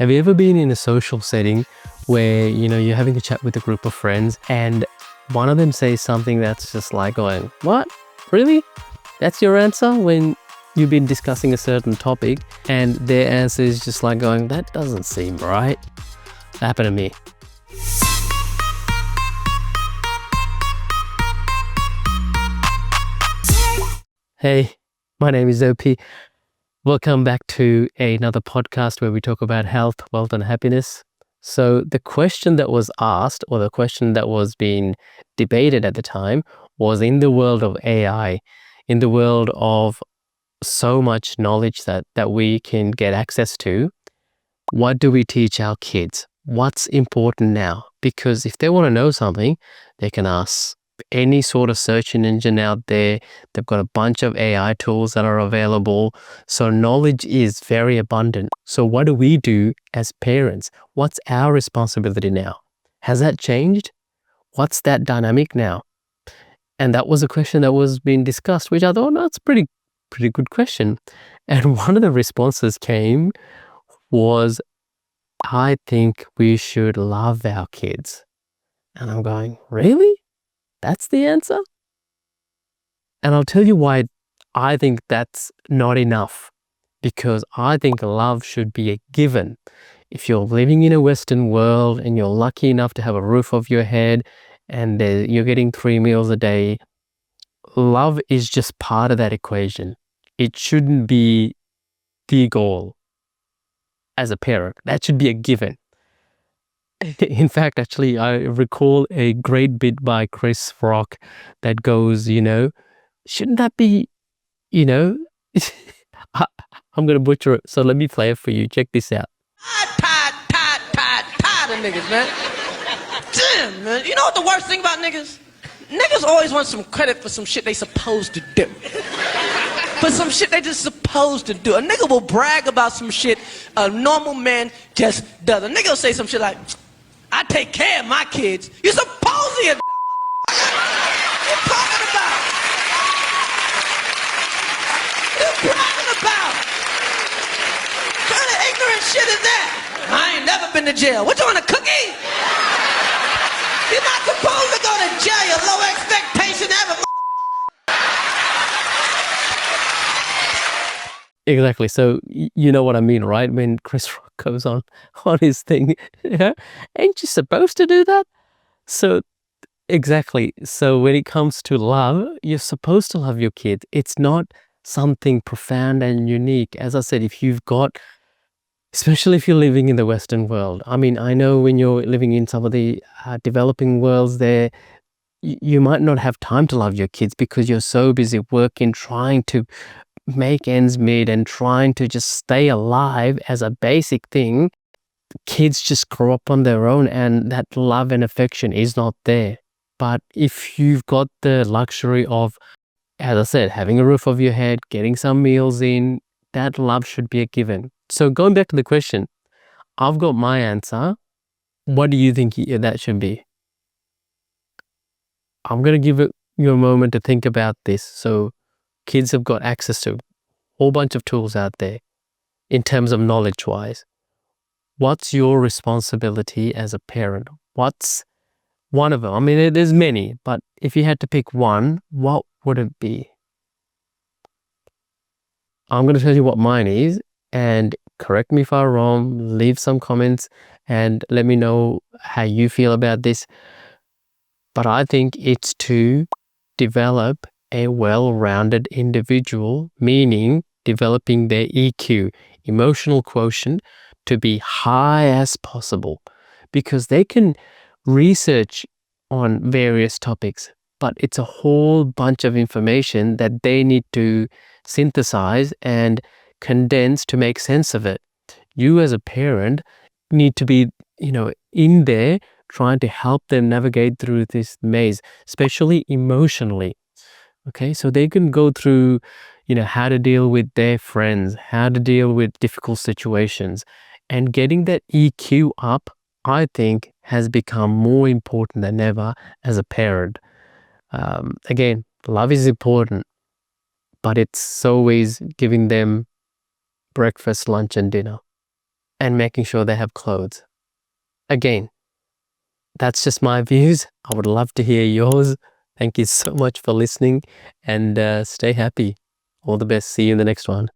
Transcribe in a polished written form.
Have you ever been in a social setting where, you're having a chat with a group of friends and one of them says something that's just like going, "What? Really? That's your answer?" when you've been discussing a certain topic and their answer is just like going, "That doesn't seem right." That happened to me. Hey, my name is OP. Welcome back to another podcast where we talk about health, wealth, and happiness. So the question that was asked, or the question that was being debated at the time, was in the world of AI, in the world of so much knowledge that we can get access to, what do we teach our kids? What's important now? Because if they want to know something, they can ask any sort of search engine out there. They've got a bunch of AI tools that are available. So knowledge is very abundant. So what do we do as parents? What's our responsibility now? Has that changed? What's that dynamic now? And that was a question that was being discussed, which I thought, that's pretty good question. And one of the responses came was, "I think we should love our kids." And I'm going, really? That's the answer? And I'll tell you why I think that's not enough. Because I think love should be a given. If you're living in a Western world and you're lucky enough to have a roof over your head and you're getting 3 meals a day, love is just part of that equation. It shouldn't be the goal as a parent. That should be a given. In fact, actually, I recall a great bit by Chris Rock that goes, shouldn't that be, I'm going to butcher it, so let me play it for you. Check this out. Tired of niggas, man. Damn, man. You know what the worst thing about niggas? Niggas always want some credit for some shit they supposed to do. For some shit they just supposed to do. A nigga will brag about some shit a normal man just does. A nigga will say some shit like, "I take care of my kids." You supposed to, you what you talking about? What you bragging about? What kind of ignorant shit is that? "I ain't never been to jail." What, you want a cookie? You're not supposed to go to jail. You're low expectation ever. Exactly. So you know what I mean, right? When Chris Rock goes on his thing, ain't you supposed to do that? So exactly. So when it comes to love, you're supposed to love your kids. It's not something profound and unique. As I said, especially if you're living in the Western world. I mean, I know when you're living in some of the developing worlds there, you might not have time to love your kids because you're so busy working, trying to make ends meet and trying to just stay alive as a basic thing. Kids just grow up on their own and that love and affection is not there. But if you've got the luxury of, as I said, having a roof over your head, getting some meals in, that love should be a given. So going back to the question, I've got my answer. What do you think that should be? I'm going to give you a moment to think about this. So kids have got access to a whole bunch of tools out there in terms of knowledge-wise. What's your responsibility as a parent? What's one of them? I mean, there's many, but if you had to pick one, what would it be? I'm going to tell you what mine is, and correct me if I'm wrong, leave some comments and let me know how you feel about this. But I think it's to develop a well-rounded individual, meaning developing their EQ, emotional quotient, to be high as possible, because they can research on various topics, but it's a whole bunch of information that they need to synthesize and condense to make sense of it. You as a parent need to be, in there trying to help them navigate through this maze, especially emotionally. Okay, so they can go through, how to deal with their friends, how to deal with difficult situations, and getting that EQ up, I think, has become more important than ever as a parent. Again, love is important, but it's always giving them breakfast, lunch, and dinner. and making sure they have clothes. Again, that's just my views. I would love to hear yours. Thank you so much for listening, and stay happy. All the best. See you in the next one.